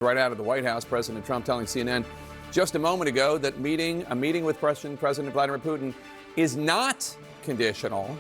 Right out of the White House, President Trump telling CNN just a moment ago that a meeting with President Vladimir Putin is not conditional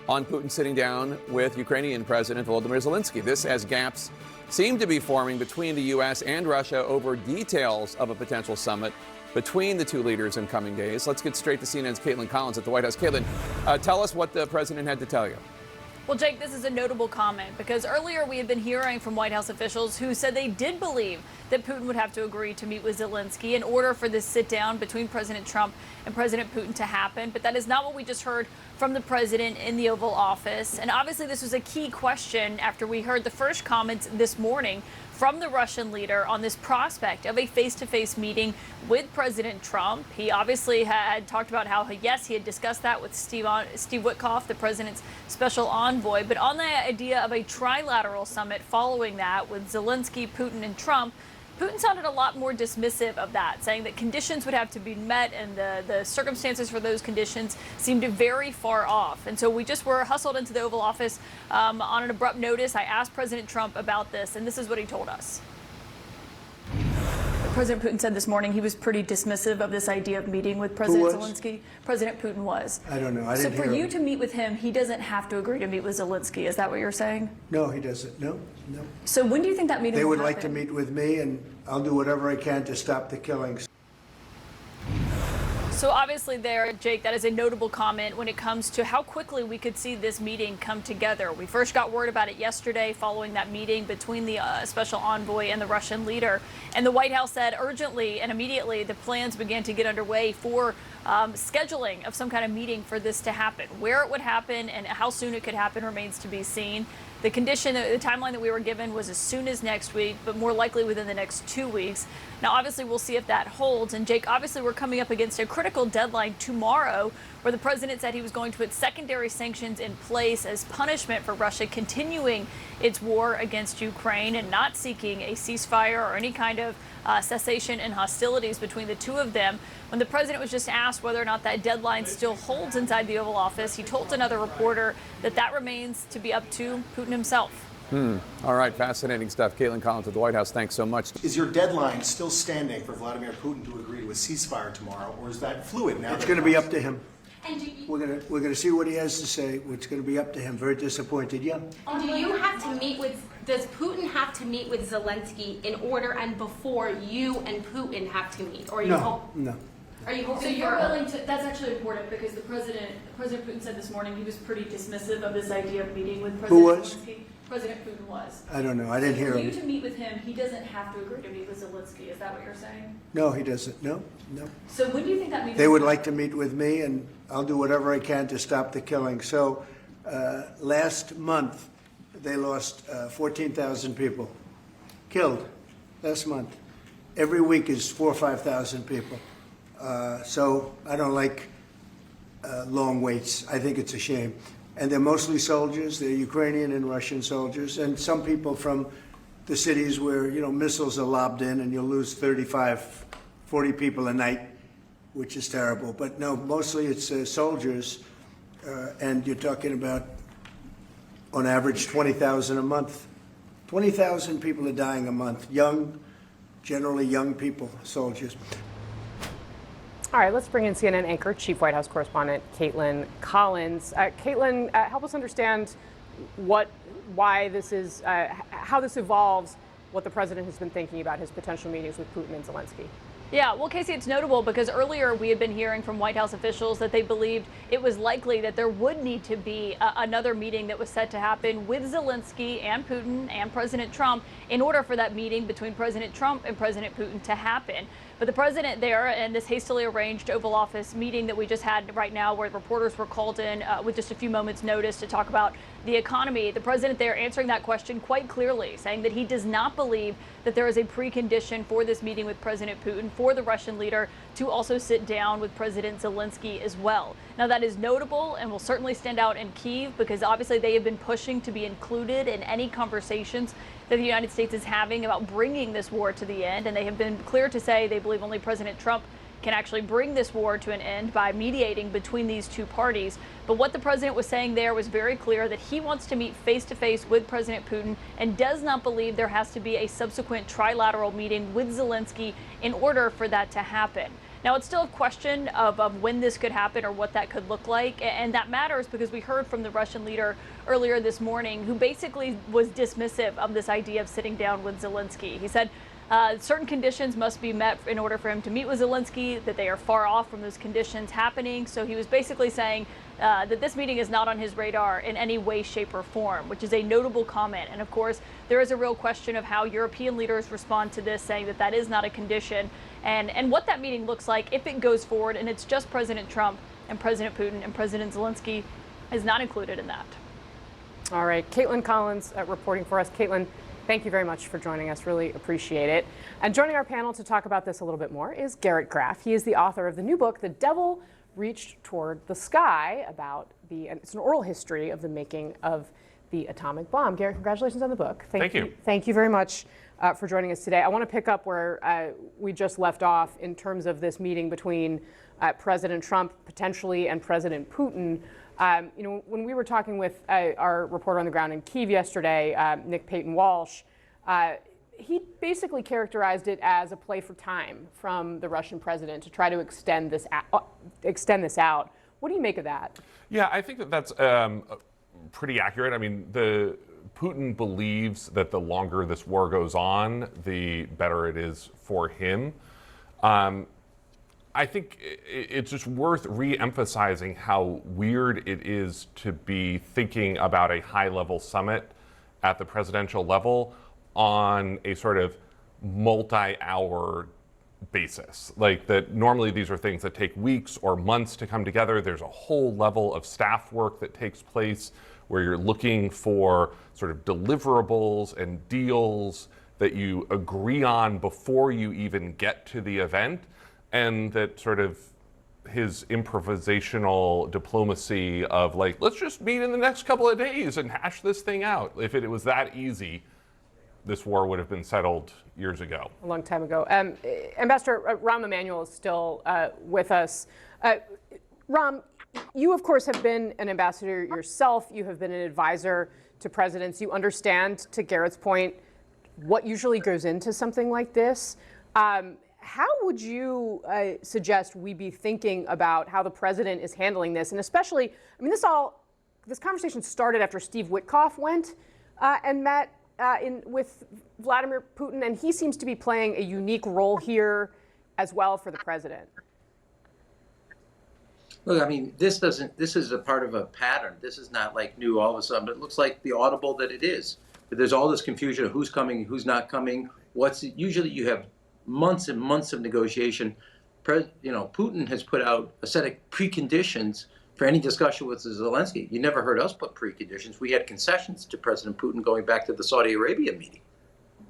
on Putin sitting down with Ukrainian President Volodymyr Zelensky. This as gaps seem to be forming between the U.S. and Russia over details of a potential summit between the two leaders in coming days. Let's get straight to CNN's Caitlin Collins at the White House. Caitlin, tell us what the president had to tell you. Well, Jake, this is a notable comment because earlier we had been hearing from White House officials who said they did believe that Putin would have to agree to meet with Zelensky in order for this sit down between President Trump and President Putin to happen. But that is not what we just heard from the president in the Oval Office. And obviously this was a key question after we heard the first comments this morning from the Russian leader on this prospect of a face-to-face meeting with President Trump. He obviously had talked about how, yes, he had discussed that with Steve Witkoff, the president's special envoy. But on the idea of a trilateral summit following that with Zelensky, Putin, and Trump, Putin sounded a lot more dismissive of that, saying that conditions would have to be met and the circumstances for those conditions seemed very far off. And so we just were hustled into the Oval Office on an abrupt notice. I asked President Trump about this, and this is what he told us. President Putin said this morning he was pretty dismissive of this idea of meeting with President Zelensky. President Putin was. I don't know. I didn't hear him. So for you to meet with him, he doesn't have to agree to meet with Zelensky. Is that what you're saying? No, he doesn't. No. So when do you think that meeting will happen? They would like to meet with me, and I'll do whatever I can to stop the killings. So obviously there, Jake, that is a notable comment when it comes to how quickly we could see this meeting come together. We first got word about it yesterday following that meeting between the special envoy and the Russian leader. And the White House said urgently and immediately the plans began to get underway for scheduling of some kind of meeting for this to happen. Where it would happen and how soon it could happen remains to be seen. The timeline that we were given was as soon as next week, but more likely within the next 2 weeks. Now, obviously, we'll see if that holds. And Jake, obviously, we're coming up against a critical deadline tomorrow where the president said he was going to put secondary sanctions in place as punishment for Russia continuing its war against Ukraine and not seeking a ceasefire or any kind of cessation in hostilities between the two of them. When the president was just asked whether or not that deadline still holds inside the Oval Office, he told another reporter that that remains to be up to Putin himself. All right, fascinating stuff. Caitlin Collins at the White House, thanks so much. Is your deadline still standing for Vladimir Putin to agree to a ceasefire tomorrow, or is that fluid now? It's going to be up to him. We're going to see what he has to say. It's going to be up to him. Very disappointed, yeah. Does Putin have to meet with Zelensky in order and before you and Putin have to meet? Or are you No. Are you hoping So you're willing to, that's actually important because President Putin said this morning he was pretty dismissive of this idea of meeting with President Zelensky. President Putin was. I don't know. I didn't hear him. For you to meet with him, he doesn't have to agree to meet with Zelensky. Is that what you're saying? No, he doesn't. No. So when do you think that meeting They would like to meet with me, and I'll do whatever I can to stop the killing. So last month, they lost 14,000 people killed last month. Every week is 4,000 or 5,000 people. So I don't like long waits. I think it's a shame. And they're mostly soldiers. They're Ukrainian and Russian soldiers, and some people from the cities where, missiles are lobbed in and you'll lose 35, 40 people a night, which is terrible. But no, mostly it's soldiers, and you're talking about, on average, 20,000 a month. 20,000 people are dying a month. Generally young people, soldiers. All right, let's bring in CNN anchor, Chief White House Correspondent Caitlin Collins. Caitlin, help us understand why this is, how this evolves, what the president has been thinking about his potential meetings with Putin and Zelensky. Yeah, well, Casey, it's notable because earlier we had been hearing from White House officials that they believed it was likely that there would need to be another meeting that was set to happen with Zelensky and Putin and President Trump in order for that meeting between President Trump and President Putin to happen. But the president there in this hastily arranged Oval Office meeting that we just had right now where reporters were called in with just a few moments notice to talk about the economy, the president there answering that question quite clearly, saying that he does not believe that there is a precondition for this meeting with President Putin for the Russian leader to also sit down with President Zelensky as well. Now, that is notable and will certainly stand out in Kyiv because obviously they have been pushing to be included in any conversations that the United States is having about bringing this war to the end. And they have been clear to say they believe only President Trump can actually bring this war to an end by mediating between these two parties. But what the president was saying there was very clear, that he wants to meet face to face with President Putin and does not believe there has to be a subsequent trilateral meeting with Zelensky in order for that to happen. Now, it's still a question of when this could happen or what that could look like. And that matters because we heard from the Russian leader earlier this morning, who basically was dismissive of this idea of sitting down with Zelensky. He said certain conditions must be met in order for him to meet with Zelensky, that they are far off from those conditions happening. So he was basically saying that this meeting is not on his radar in any way, shape, or form, which is a notable comment. And of course, there is a real question of how European leaders respond to this, saying that that is not a condition, and what that meeting looks like if it goes forward and it's just President Trump and President Putin, and President Zelensky is not included in that. All right, Caitlin Collins reporting for us. Caitlin, thank you very much for joining us. Really appreciate it. And joining our panel to talk about this a little bit more is Garrett Graff. He is the author of the new book, The Devil Reached Toward the Sky, about it's an oral history of the making of the atomic bomb. Garrett, congratulations on the book. Thank you. Thank you very much for joining us today. I want to pick up where we just left off in terms of this meeting between President Trump potentially and President Putin. When we were talking with our reporter on the ground in Kyiv yesterday, Nick Payton-Walsh, he basically characterized it as a play for time from the Russian president to try to extend this out. What do you make of that? Yeah, I think that's pretty accurate. I mean, Putin believes that the longer this war goes on, the better it is for him. I think it's just worth re-emphasizing how weird it is to be thinking about a high-level summit at the presidential level on a sort of multi-hour basis. Like that normally these are things that take weeks or months to come together. There's a whole level of staff work that takes place where you're looking for sort of deliverables and deals that you agree on before you even get to the event. And that sort of his improvisational diplomacy of like, let's just meet in the next couple of days and hash this thing out. If it was that easy, this war would have been settled years ago. A long time ago. Ambassador Rahm Emanuel is still with us. Rahm, you of course have been an ambassador yourself. You have been an advisor to presidents. You understand, to Garrett's point, what usually goes into something like this. How would you suggest we be thinking about how the president is handling this? And especially, I mean, this conversation started after Steve Witkoff went and met with Vladimir Putin, and he seems to be playing a unique role here as well for the president. Look, I mean, this is a part of a pattern. This is not like new all of a sudden, but it looks like the audible that it is. There's all this confusion of who's coming, who's not coming. Usually you have months and months of negotiation. Putin has put out a set of preconditions for any discussion with Zelensky. You never heard us put preconditions. We had concessions to President Putin going back to the Saudi Arabia meeting.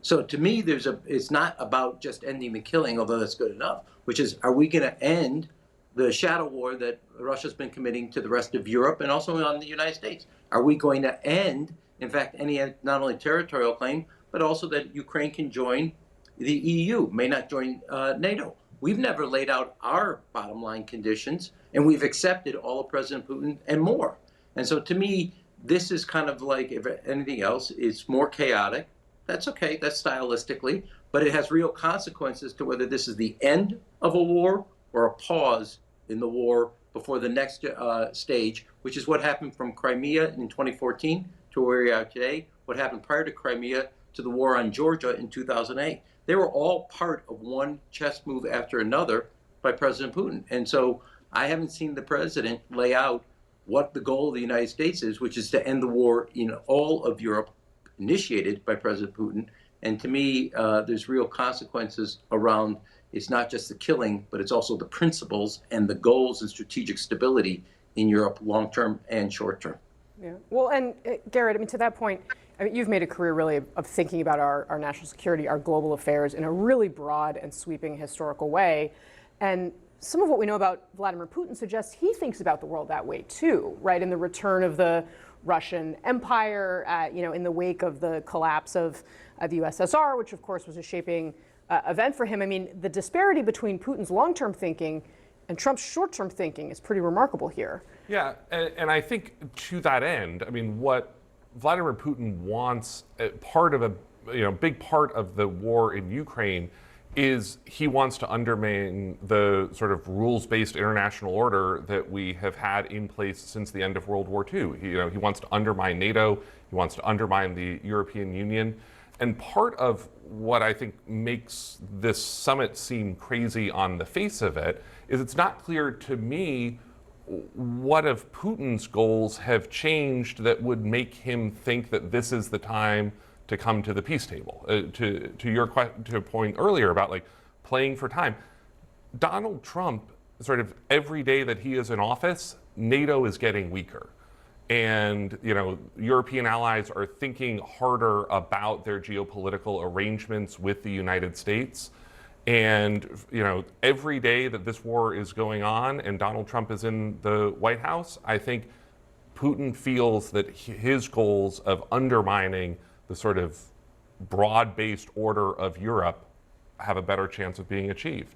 So to me, it's not about just ending the killing, although that's good enough, which is, are we going to end the shadow war that Russia's been committing to the rest of Europe and also on the United States? Are we going to end, in fact, any not only territorial claim, but also that Ukraine can join the EU, may not join NATO? We've never laid out our bottom line conditions, and we've accepted all of President Putin and more. And so to me, this is kind of like, if anything else, it's more chaotic. That's okay, that's stylistically, but it has real consequences to whether this is the end of a war or a pause in the war before the next stage, which is what happened from Crimea in 2014 to where we are today, what happened prior to Crimea to the war on Georgia in 2008. They were all part of one chess move after another by President Putin. And so I haven't seen the president lay out what the goal of the United States is, which is to end the war in all of Europe, initiated by President Putin. And to me, there's real consequences around, it's not just the killing, but it's also the principles and the goals and strategic stability in Europe, long-term and short-term. Yeah. Well, and Garrett, I mean, to that point, I mean, you've made a career really of thinking about our national security, our global affairs in a really broad and sweeping historical way. And some of what we know about Vladimir Putin suggests he thinks about the world that way too, right? In the return of the Russian Empire, in the wake of the collapse of the USSR, which of course was a shaping event for him. I mean, the disparity between Putin's long-term thinking and Trump's short-term thinking is pretty remarkable here. Yeah, and I think to that end, I mean, what Vladimir Putin wants, part of big part of the war in Ukraine is he wants to undermine the sort of rules-based international order that we have had in place since the end of World War II. He wants to undermine NATO, he wants to undermine the European Union. And part of what I think makes this summit seem crazy on the face of it is it's not clear to me what of Putin's goals have changed that would make him think that this is the time to come to the peace table. To your point earlier about like playing for time, Donald Trump, sort of every day that he is in office, NATO is getting weaker. And European allies are thinking harder about their geopolitical arrangements with the United States. And every day that this war is going on and Donald Trump is in the White House, I think Putin feels that his goals of undermining the sort of broad-based order of Europe have a better chance of being achieved.